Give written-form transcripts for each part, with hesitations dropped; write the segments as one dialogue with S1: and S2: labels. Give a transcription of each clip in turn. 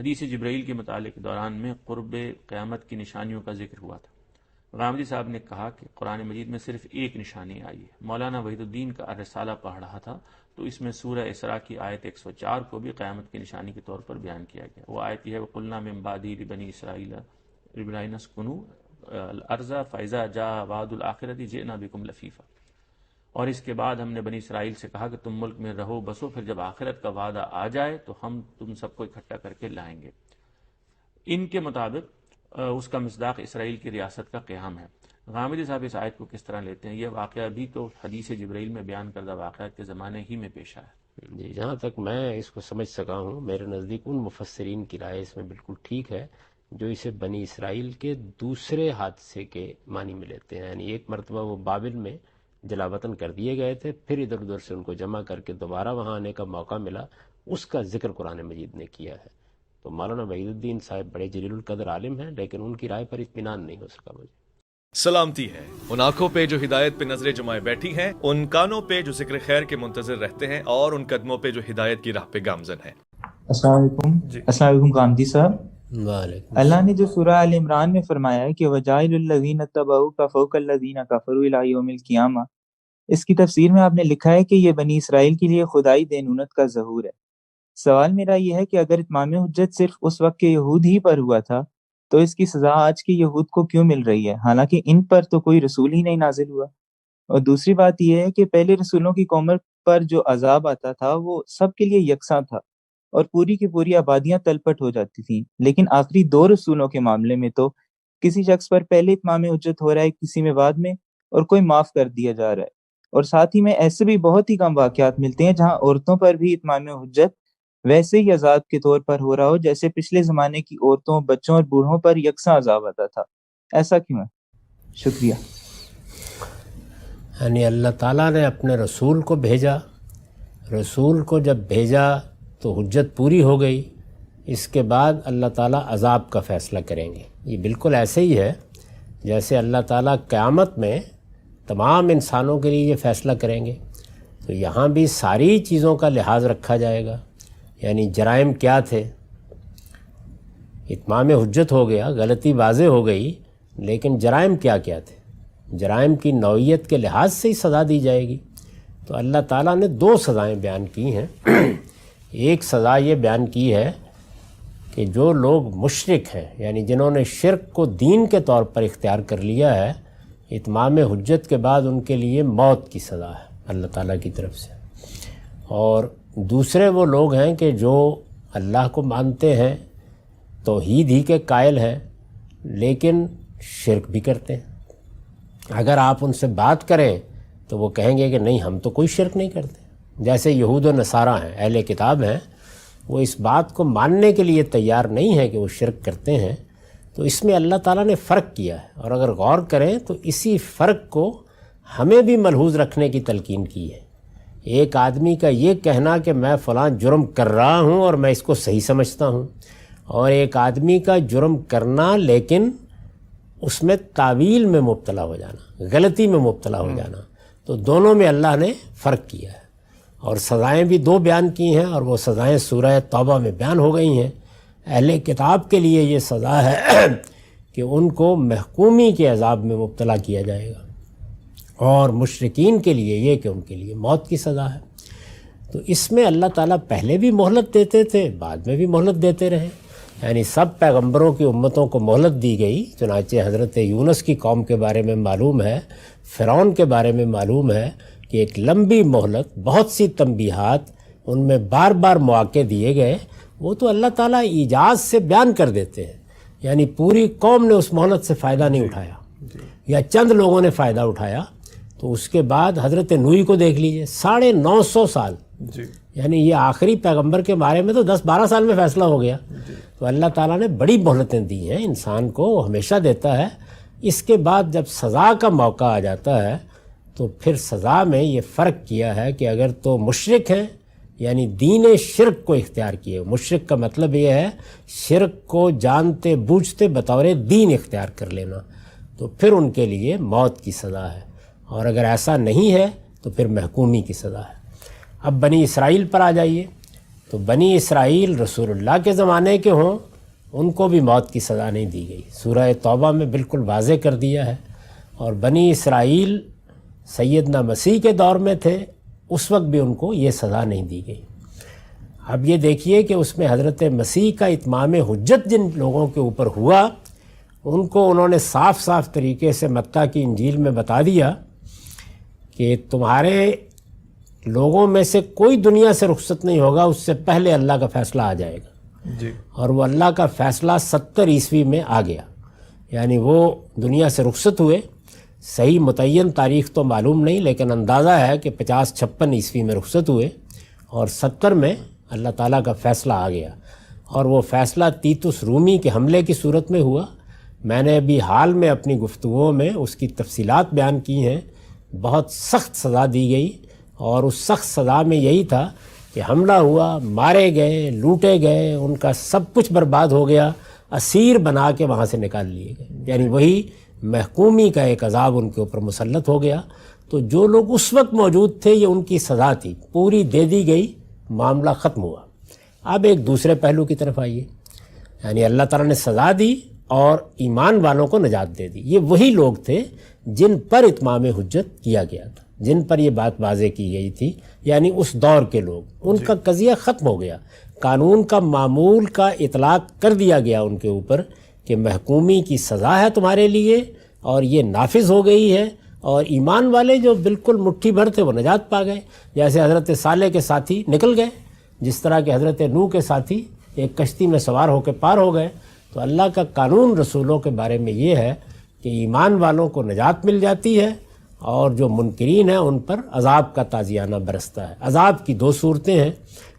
S1: حدیث جبرائیل کے مطالعے کے دوران میں قرب قیامت کی نشانیوں کا ذکر ہوا تھا۔ غامدی صاحب نے کہا کہ قرآن مجید میں صرف ایک نشانی آئی ہے۔ مولانا وحید الدین کا الرسالہ پڑھ رہا تھا تو اس میں سورہ اسراء کی آیت 104 کو بھی قیامت کی نشانی کے طور پر بیان کیا گیا۔ وہ آیت یہ ہے وَقُلْنَا مِن بَعْدِهِ لِبَنِي إِسرائیلَ اسْكُنُوا الْأَرْضَ فَإِذَا جَاءَ وَعْدُ الْآخِرَةِ جِئْنَا بِكُمْ لَفِيفًا، اور اس کے بعد ہم نے بنی اسرائیل سے کہا کہ تم ملک میں رہو بسو، پھر جب آخرت کا وعدہ آ جائے تو ہم تم سب کو اکٹھا کر کے لائیں گے۔ ان کے مطابق اس کا مصداق اسرائیل کی ریاست کا قیام ہے۔ غامدی صاحب اس آیت کو کس طرح لیتے ہیں؟ یہ واقعہ بھی تو حدیث جبرائیل میں بیان کردہ واقعات کے زمانے ہی میں پیش آیا ہے۔
S2: جی، جہاں تک میں اس کو سمجھ سکا ہوں، میرے نزدیک ان مفسرین کی رائے اس میں بالکل ٹھیک ہے جو اسے بنی اسرائیل کے دوسرے حادثے کے معنی میں لیتے ہیں۔ یعنی ایک مرتبہ وہ بابل میں جلا وطن کر دیے گئے تھے، پھر ادھر ادھر سے ان کو جمع کر کے دوبارہ وہاں آنے کا موقع ملا، اس کا ذکر قرآن مجید نے کیا ہے۔ تو مولانا وحید الدین صاحب بڑے جلیل القدر عالم ہیں، لیکن ان کی رائے پر اطمینان نہیں ہو سکا مجھے۔
S3: سلامتی ہے ان آنکھوں پہ جو ہدایت پہ نظریں جمائے بیٹھی ہیں، ان کانوں پہ جو ذکر خیر کے منتظر رہتے ہیں، اور ان قدموں پہ جو ہدایت کی راہ پہ گامزن ہیں۔
S4: السلام علیکم۔ السلام علیکم غامدی صاحب۔
S2: وعلیکم
S4: اللہ نے جو سورہ آل عمران میں فرمایا ہے کہ وَجَاعِلُ الَّذِينَ اتَّبَعُوكَ فَوْقَ الَّذِينَ كَفَرُوا إِلَىٰ يَوْمِ الْقِيَامَةِ، اس کی تفسیر میں آپ نے لکھا ہے کہ یہ بنی اسرائیل کے لیے خدائی دینونت کا ظہور ہے۔ سوال میرا یہ ہے کہ اگر اتمام حجت صرف اس وقت کے یہود ہی پر ہوا تھا تو اس کی سزا آج کے یہود کو کیوں مل رہی ہے، حالانکہ ان پر تو کوئی رسول ہی نہیں نازل ہوا؟ اور دوسری بات یہ ہے کہ پہلے رسولوں کی قوموں پر جو عذاب آتا تھا وہ سب کے لیے یکساں تھا اور پوری کی پوری آبادیاں تلپٹ ہو جاتی تھیں، لیکن آخری دو رسولوں کے معاملے میں تو کسی شخص پر پہلے اتمام حجت ہو رہا ہے، کسی میں بعد میں، اور کوئی معاف کر دیا جا رہا ہے۔ اور ساتھ ہی میں ایسے بھی بہت ہی کم واقعات ملتے ہیں جہاں عورتوں پر بھی اتمام حجت ویسے ہی عذاب کے طور پر ہو رہا ہو جیسے پچھلے زمانے کی عورتوں، بچوں اور بوڑھوں پر یکساں عذاب آتا تھا۔ ایسا کیوں ہے؟ شکریہ۔
S2: یعنی اللہ تعالیٰ نے اپنے رسول کو بھیجا، رسول کو جب بھیجا تو حجت پوری ہو گئی، اس کے بعد اللہ تعالیٰ عذاب کا فیصلہ کریں گے۔ یہ بالکل ایسے ہی ہے جیسے اللہ تعالیٰ قیامت میں تمام انسانوں کے لیے یہ فیصلہ کریں گے، تو یہاں بھی ساری چیزوں کا لحاظ رکھا جائے گا۔ یعنی جرائم کیا تھے، اتمام حجت ہو گیا، غلطی واضح ہو گئی، لیکن جرائم کیا کیا تھے، جرائم کی نوعیت کے لحاظ سے ہی سزا دی جائے گی۔ تو اللہ تعالیٰ نے دو سزائیں بیان کی ہیں۔ ایک سزا یہ بیان کی ہے کہ جو لوگ مشرک ہیں، یعنی جنہوں نے شرک کو دین کے طور پر اختیار کر لیا ہے، اتمام حجت کے بعد ان کے لیے موت کی سزا ہے اللہ تعالیٰ کی طرف سے۔ اور دوسرے وہ لوگ ہیں کہ جو اللہ کو مانتے ہیں، توحید ہی کے قائل ہیں، لیکن شرک بھی کرتے ہیں۔ اگر آپ ان سے بات کریں تو وہ کہیں گے کہ نہیں، ہم تو کوئی شرک نہیں کرتے۔ جیسے یہود و نصارہ ہیں، اہل کتاب ہیں، وہ اس بات کو ماننے کے لیے تیار نہیں ہیں کہ وہ شرک کرتے ہیں۔ تو اس میں اللہ تعالیٰ نے فرق کیا ہے، اور اگر غور کریں تو اسی فرق کو ہمیں بھی ملحوظ رکھنے کی تلقین کی ہے۔ ایک آدمی کا یہ کہنا کہ میں فلاں جرم کر رہا ہوں اور میں اس کو صحیح سمجھتا ہوں، اور ایک آدمی کا جرم کرنا لیکن اس میں تعویل میں مبتلا ہو جانا، غلطی میں مبتلا ہو جانا، تو دونوں میں اللہ نے فرق کیا ہے۔ اور سزائیں بھی دو بیان کی ہیں، اور وہ سزائیں سورہ توبہ میں بیان ہو گئی ہیں۔ اہل کتاب کے لیے یہ سزا ہے کہ ان کو محکومی کے عذاب میں مبتلا کیا جائے گا، اور مشرکین کے لیے یہ کہ ان کے لیے موت کی سزا ہے۔ تو اس میں اللہ تعالیٰ پہلے بھی مہلت دیتے تھے، بعد میں بھی مہلت دیتے رہے، یعنی سب پیغمبروں کی امتوں کو مہلت دی گئی۔ چنانچہ حضرت یونس کی قوم کے بارے میں معلوم ہے، فرعون کے بارے میں معلوم ہے کہ ایک لمبی مہلت، بہت سی تنبیہات، ان میں بار بار مواقع دیے گئے۔ وہ تو اللہ تعالیٰ ایجاز سے بیان کر دیتے ہیں، یعنی پوری قوم نے اس مہلت سے فائدہ نہیں اٹھایا، یا چند لوگوں نے فائدہ اٹھایا۔ تو اس کے بعد حضرت نوح کو دیکھ لیجئے، 950 سال، یعنی یہ آخری پیغمبر کے بارے میں تو 10-12 سال میں فیصلہ ہو گیا۔ تو اللہ تعالیٰ نے بڑی مہلتیں دی ہیں، انسان کو ہمیشہ دیتا ہے۔ اس کے بعد جب سزا کا موقع آ جاتا ہے تو پھر سزا میں یہ فرق کیا ہے کہ اگر تو مشرک ہیں، یعنی دین شرک کو اختیار کیے، مشرک کا مطلب یہ ہے شرک کو جانتے بوجھتے بطور دین اختیار کر لینا، تو پھر ان کے لیے موت کی سزا ہے۔ اور اگر ایسا نہیں ہے تو پھر محکومی کی سزا ہے۔ اب بنی اسرائیل پر آ جائیے۔ تو بنی اسرائیل رسول اللہ کے زمانے کے ہوں، ان کو بھی موت کی سزا نہیں دی گئی، سورہ توبہ میں بالکل واضح کر دیا ہے۔ اور بنی اسرائیل سیدنا مسیح کے دور میں تھے، اس وقت بھی ان کو یہ سزا نہیں دی گئی۔ اب یہ دیکھیے کہ اس میں حضرت مسیح کا اتمام حجت جن لوگوں کے اوپر ہوا، ان کو انہوں نے صاف صاف طریقے سے متی کی انجیل میں بتا دیا کہ تمہارے لوگوں میں سے کوئی دنیا سے رخصت نہیں ہوگا، اس سے پہلے اللہ کا فیصلہ آ جائے گا۔
S3: جی۔
S2: اور وہ اللہ کا فیصلہ 70 عیسوی میں آ گیا، یعنی وہ دنیا سے رخصت ہوئے۔ صحیح متعین تاریخ تو معلوم نہیں، لیکن اندازہ ہے کہ 50-56 عیسوی میں رخصت ہوئے، اور 70 میں اللہ تعالیٰ کا فیصلہ آ گیا۔ اور وہ فیصلہ تیتس رومی کے حملے کی صورت میں ہوا۔ میں نے ابھی حال میں اپنی گفتگوؤں میں اس کی تفصیلات بیان کی ہیں۔ بہت سخت سزا دی گئی، اور اس سخت سزا میں یہی تھا کہ حملہ ہوا، مارے گئے، لوٹے گئے، ان کا سب کچھ برباد ہو گیا، اسیر بنا کے وہاں سے نکال لیے گئے، یعنی وہی محکومی کا ایک عذاب ان کے اوپر مسلط ہو گیا۔ تو جو لوگ اس وقت موجود تھے، یہ ان کی سزا تھی، پوری دے دی گئی، معاملہ ختم ہوا۔ اب ایک دوسرے پہلو کی طرف آئیے، یعنی اللہ تعالیٰ نے سزا دی اور ایمان والوں کو نجات دے دی۔ یہ وہی لوگ تھے جن پر اتمام حجت کیا گیا تھا، جن پر یہ بات واضح کی گئی تھی، یعنی اس دور کے لوگ، ان کا قضیہ ختم ہو گیا، قانون کا معمول کا اطلاق کر دیا گیا ان کے اوپر کہ محکومی کی سزا ہے تمہارے لیے، اور یہ نافذ ہو گئی ہے۔ اور ایمان والے جو بالکل مٹھی بھر تھے وہ نجات پا گئے، جیسے حضرت صالح کے ساتھی نکل گئے، جس طرح کہ حضرت نوح کے ساتھی ایک کشتی میں سوار ہو کے پار ہو گئے۔ تو اللہ کا قانون رسولوں کے بارے میں یہ ہے کہ ایمان والوں کو نجات مل جاتی ہے، اور جو منکرین ہیں ان پر عذاب کا تازیانہ برستا ہے۔ عذاب کی 2 صورتیں ہیں،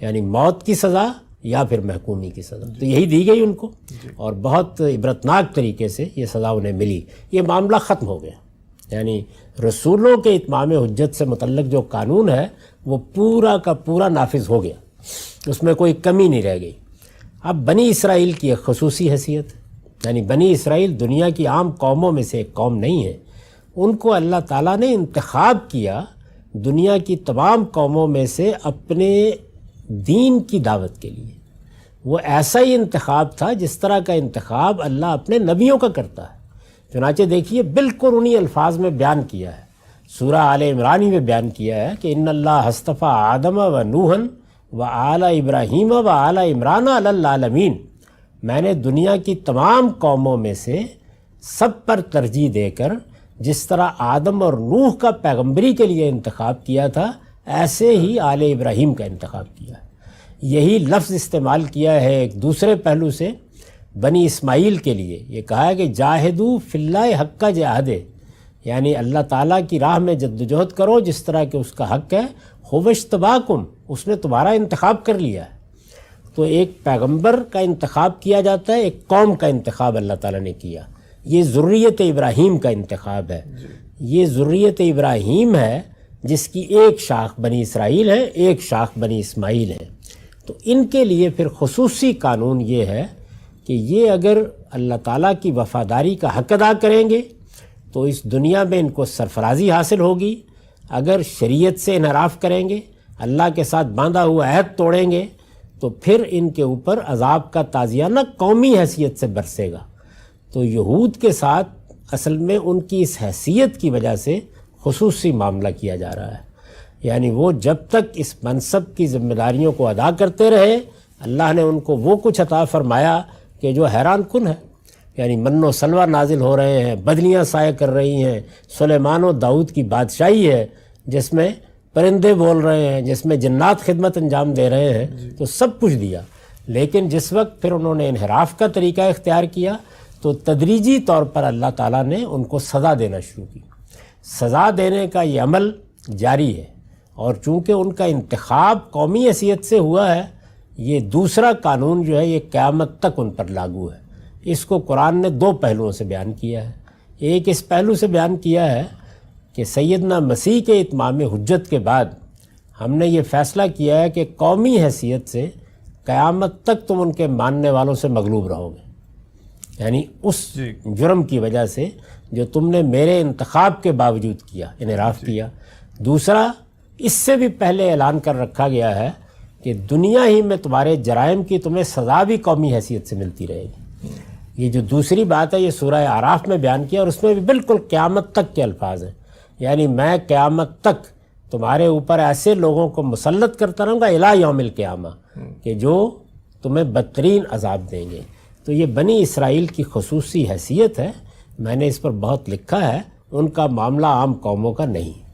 S2: یعنی موت کی سزا یا پھر محکومی کی سزا، تو یہی دی گئی ان کو، اور بہت عبرتناک طریقے سے یہ سزا انہیں ملی۔ یہ معاملہ ختم ہو گیا، یعنی رسولوں کے اتمام حجت سے متعلق جو قانون ہے وہ پورا کا پورا نافذ ہو گیا، اس میں کوئی کمی نہیں رہ گئی۔ اب بنی اسرائیل کی ایک خصوصی حیثیت، یعنی بنی اسرائیل دنیا کی عام قوموں میں سے ایک قوم نہیں ہے، ان کو اللہ تعالیٰ نے انتخاب کیا دنیا کی تمام قوموں میں سے اپنے دین کی دعوت کے لیے۔ وہ ایسا ہی انتخاب تھا جس طرح کا انتخاب اللہ اپنے نبیوں کا کرتا ہے۔ چنانچہ دیکھیے بالکل انہی الفاظ میں بیان کیا ہے، سورہ آل عمران میں بیان کیا ہے کہ ان اللہ اصطفیٰ آدم و نوحً و آل ابراہیم و آل عمران علی العالمین، میں نے دنیا کی تمام قوموں میں سے سب پر ترجیح دے کر جس طرح آدم اور نوح کا پیغمبری کے لیے انتخاب کیا تھا، ایسے ہی آل ابراہیم کا انتخاب کیا ہے۔ یہی لفظ استعمال کیا ہے ایک دوسرے پہلو سے بنی اسماعیل کے لیے، یہ کہا ہے کہ جاہدو فی اللہ حق کا جہاد، یعنی اللہ تعالیٰ کی راہ میں جدوجہد کرو جس طرح کہ اس کا حق ہے، هو اجتباکم، اس نے تمہارا انتخاب کر لیا ہے۔ تو ایک پیغمبر کا انتخاب کیا جاتا ہے، ایک قوم کا انتخاب اللہ تعالیٰ نے کیا۔ یہ ذریت ابراہیم کا انتخاب ہے، یہ ذریت ابراہیم ہے جس کی ایک شاخ بنی اسرائیل ہے، ایک شاخ بنی اسماعیل ہے۔ تو ان کے لیے پھر خصوصی قانون یہ ہے کہ یہ اگر اللہ تعالیٰ کی وفاداری کا حق ادا کریں گے تو اس دنیا میں ان کو سرفرازی حاصل ہوگی، اگر شریعت سے انحراف کریں گے، اللہ کے ساتھ باندھا ہوا عہد توڑیں گے، تو پھر ان کے اوپر عذاب کا تازیانہ قومی حیثیت سے برسے گا۔ تو یہود کے ساتھ اصل میں ان کی اس حیثیت کی وجہ سے خصوصی معاملہ کیا جا رہا ہے، یعنی وہ جب تک اس منصب کی ذمہ داریوں کو ادا کرتے رہے، اللہ نے ان کو وہ کچھ عطا فرمایا کہ جو حیران کن ہے، یعنی من و سلوہ نازل ہو رہے ہیں، بدلیاں سایہ کر رہی ہیں، سلیمان و داؤد کی بادشاہی ہے جس میں پرندے بول رہے ہیں، جس میں جنات خدمت انجام دے رہے ہیں، تو سب کچھ دیا۔ لیکن جس وقت پھر انہوں نے انحراف کا طریقہ اختیار کیا تو تدریجی طور پر اللہ تعالیٰ نے ان کو سزا دینا شروع کی۔ سزا دینے کا یہ عمل جاری ہے، اور چونکہ ان کا انتخاب قومی حیثیت سے ہوا ہے، یہ دوسرا قانون جو ہے یہ قیامت تک ان پر لاگو ہے۔ اس کو قرآن نے 2 پہلوؤں سے بیان کیا ہے۔ ایک اس پہلو سے بیان کیا ہے کہ سیدنا مسیح کے اتمام حجت کے بعد ہم نے یہ فیصلہ کیا ہے کہ قومی حیثیت سے قیامت تک تم ان کے ماننے والوں سے مغلوب رہو گے، یعنی اس جرم کی وجہ سے جو تم نے میرے انتخاب کے باوجود کیا، انحراف کیا۔ دوسرا، اس سے بھی پہلے اعلان کر رکھا گیا ہے کہ کہ دنیا ہی میں تمہارے جرائم کی تمہیں سزا بھی قومی حیثیت سے ملتی رہے گی۔ یہ جو دوسری بات ہے یہ سورہ اعراف میں بیان کیا، اور اس میں بھی بالکل قیامت تک کے الفاظ ہیں، یعنی میں قیامت تک تمہارے اوپر ایسے لوگوں کو مسلط کرتا رہوں گا الی یوم القیامہ کہ جو تمہیں بدترین عذاب دیں گے۔ تو یہ بنی اسرائیل کی خصوصی حیثیت ہے، میں نے اس پر بہت لکھا ہے، ان کا معاملہ عام قوموں کا نہیں۔